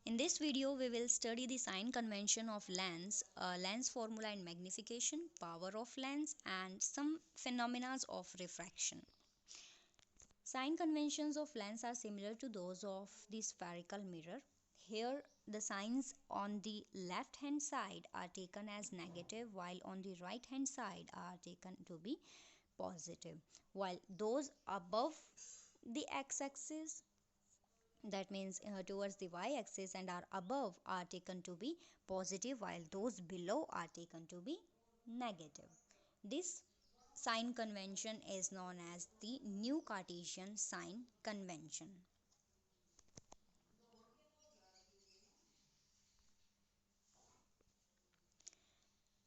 In this video, we will study the sign convention of lens, lens formula and magnification, power of lens, and some phenomena of refraction. Sign conventions of lens are similar to those of the spherical mirror. Here, the signs on the left hand side are taken as negative, while on the right hand side are taken to be positive, while those above the x-axis, that means towards the y-axis and are above, are taken to be positive, while those below are taken to be negative. This sign convention is known as the new Cartesian sign convention.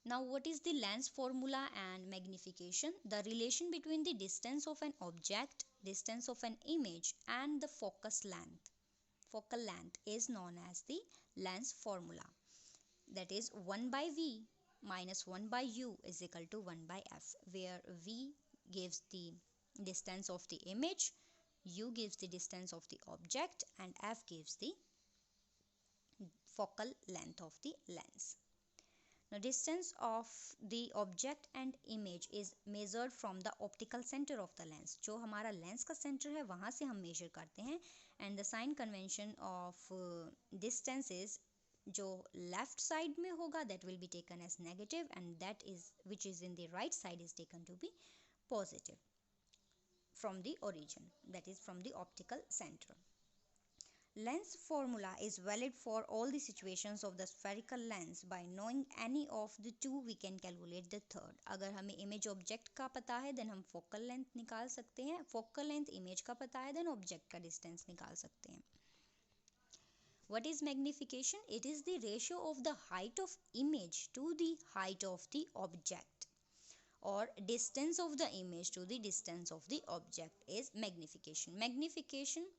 Now, what is the lens formula and magnification? The relation between the distance of an object, distance of an image, and the focal length is known as the lens formula. That is 1 by v minus 1 by u is equal to 1 by f, where v gives the distance of the image, u gives the distance of the object, and f gives the focal length of the lens. Now, distance of the object and image is measured from the optical center of the lens. जो हमारा lens का centre है वहाँ से हम measure करते हैं. And the sign convention of distance is जो लेफ्ट साइड में होगा that will be taken as negative, and that is which is in the right side is taken to be positive from the origin, that is from the optical center. Lens formula is valid for all the situations of the spherical lens. By knowing any of the two we can calculate the third. अगर हमें image object का पता है then हम focal length निकाल सकते हैं. Focal length image का पता है then object का distance निकाल सकते हैं. What is magnification? It is the ratio of the height of image to the height of the object, or distance of the image to the distance of the object is magnification. Magnification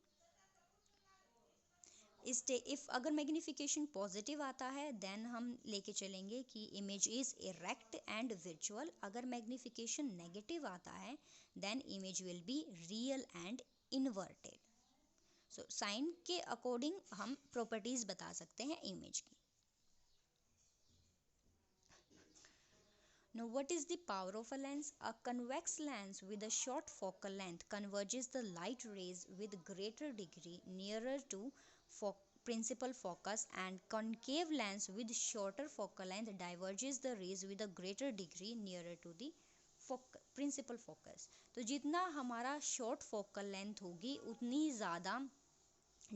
if अगर magnification positive आता है then हम लेके चलेंगे कि image is erect and visual. अगर magnification negative आता है then image will be real and inverted. So sign के अकॉर्डिंग हम प्रॉपर्टीज बता सकते हैं इमेज की. Now, what is the power of a lens? A convex lens with a short focal length converges the light rays with greater degree nearer to principal focus, and concave lens with shorter focal length diverges the rays with a greater degree nearer to the principal focus. तो जितना हमारा short focal length होगी उतनी ज़्यादा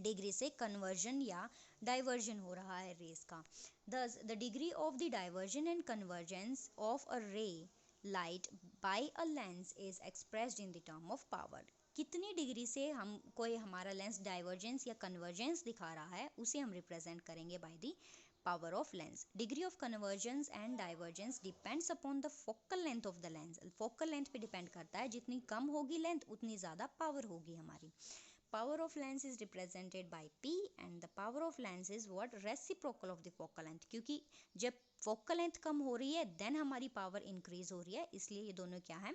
degree से conversion या diversion हो रहा है रेस का. Thus, the degree of the diversion and convergence of a ray light by a lens is expressed in the term of power. कितनी डिग्री से हम कोई हमारा लेंस डाइवर्जेंस या कन्वर्जेंस दिखा रहा है उसे हम रिप्रेजेंट करेंगे by the power of lens. Degree of convergence and divergence depends upon the focal length of the lens. Focal length पे डिपेंड करता है, जितनी कम होगी लेंथ उतनी ज़्यादा पावर होगी हमारी. Power of lens is represented by P, and the power of lens is what? Reciprocal of the focal length. क्योंकि जब focal length कम हो रही है then हमारी power increase हो रही है, इसलिए ये दोनों क्या है?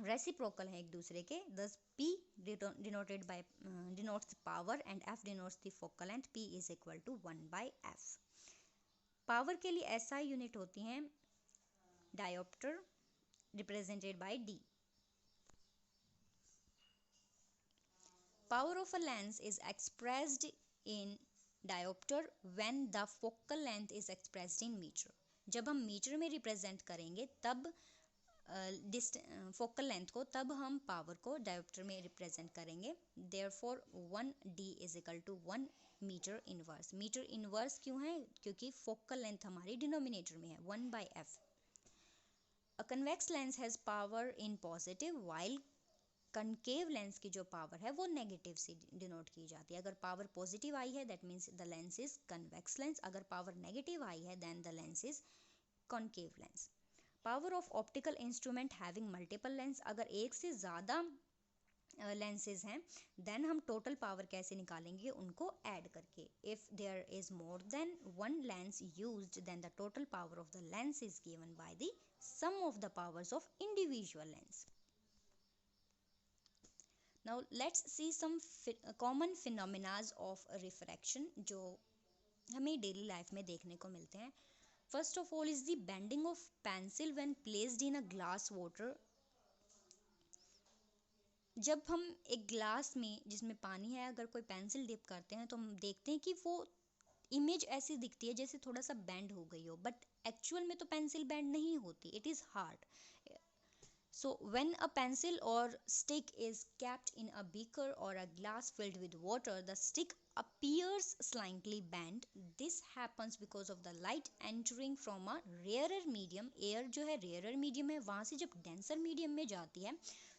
Reciprocal है एक दूसरे के. Thus P denoted by denotes power and F denotes the focal length. P is equal to 1 by F. Power के लिए SI यूनिट होती हैं diopter represented by D. Power of a lens is expressed in diopter when the focal length is expressed in meter. जब हम metre में represent करेंगे तब focal length को, तब हम पावर को डायोप्टर में रिप्रेजेंट करेंगे. Therefore 1D is equal to 1 metre inverse. Metre inverse क्यों है? क्योंकि फोकल लेंथ हमारी डिनोमिनेटर में है 1 by F. A convex lens has power in positive while concave lens की जो पावर है वो नेगेटिव से डिनोट की जाती है. अगर पावर पॉजिटिव आई है that means the lens is convex lens. अगर पावर नेगेटिव आई है then the lens is concave lens. Power of optical instrument having multiple lens. अगर एक से ज़्यादा लेंसेज हैं देन हम टोटल पावर कैसे निकालेंगे? उनको ऐड करके. If there is more than one lens used then the total power of the lens is given by the sum of the powers of individual lens. Now let's see some common phenomenas of refraction जो हमें daily life में देखने को मिलते हैं. First of all is the bending of pencil when placed in a glass water. जब हम एक ग्लास में जिसमें पानी है अगर कोई पेंसिल डिप करते हैं तो हम देखते हैं कि वो इमेज ऐसी दिखती है जैसे थोड़ा सा बेंड हो गई हो, बट एक्चुअल में तो पेंसिल बेंड नहीं होती, it is hard. So, when a pencil or stick is kept in a beaker or a glass filled with water, the stick appears slightly bent. This happens because of the light entering from a rarer medium. Air जो है rarer medium है, वहाँ से जब denser medium में जाती है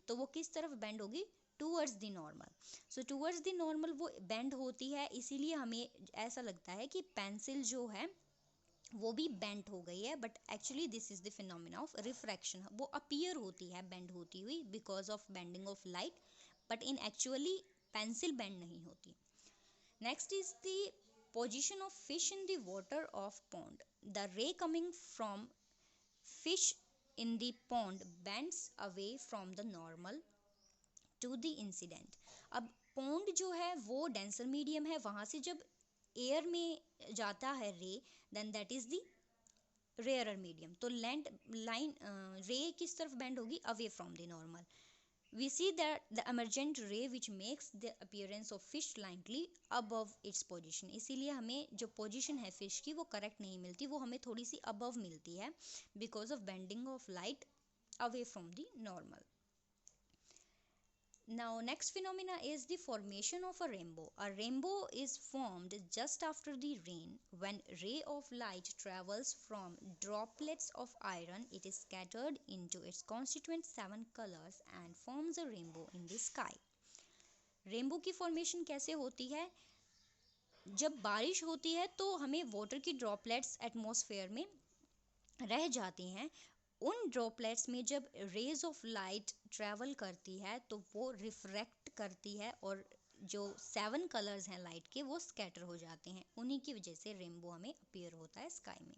तो वो किस तरफ bend होगी? Towards the normal. So towards the normal वो bend होती है, इसीलिए हमें ऐसा लगता है कि पेंसिल जो है वो भी बेंट हो गई है, but actually this is the phenomena of refraction. वो अपीयर होती है बेंड होती हुई because of bending of light, but in actually pencil bend नहीं होती. Next is the position of fish in the water of pond. The ray coming from fish in the pond bends away from the normal to the incident. अब pond जो है वो denser medium है, वहाँ से जब एयर में जाता है ray, then that is the rarer medium. तो लेंथ लाइन रे किस तरफ बेंड होगी? Away from the normal. We see that the emergent ray which makes the appearance of fish slightly above its position. इसीलिए हमें जो position है fish की वो करेक्ट नहीं मिलती, वो हमें थोड़ी सी अबव मिलती है because of bending of light away from the normal. Now, next phenomena is the formation of a rainbow. A rainbow is formed just after the rain. When ray of light travels from droplets of iron, it is scattered into its constituent 7 colors and forms a rainbow in the sky. Rainbow की formation कैसे होती है? जब बारिश होती है तो हमें वाटर की ड्रॉपलेट्स एटमॉस्फेयर में रह जाती हैं. उन ड्रॉपलेट्स में जब रेज ऑफ लाइट ट्रैवल करती है तो वो रिफ्रैक्ट करती है और जो 7 कलर्स हैं लाइट के वो स्कैटर हो जाते हैं. उन्हीं की वजह से रेनबो हमें अपीयर होता है स्काई में.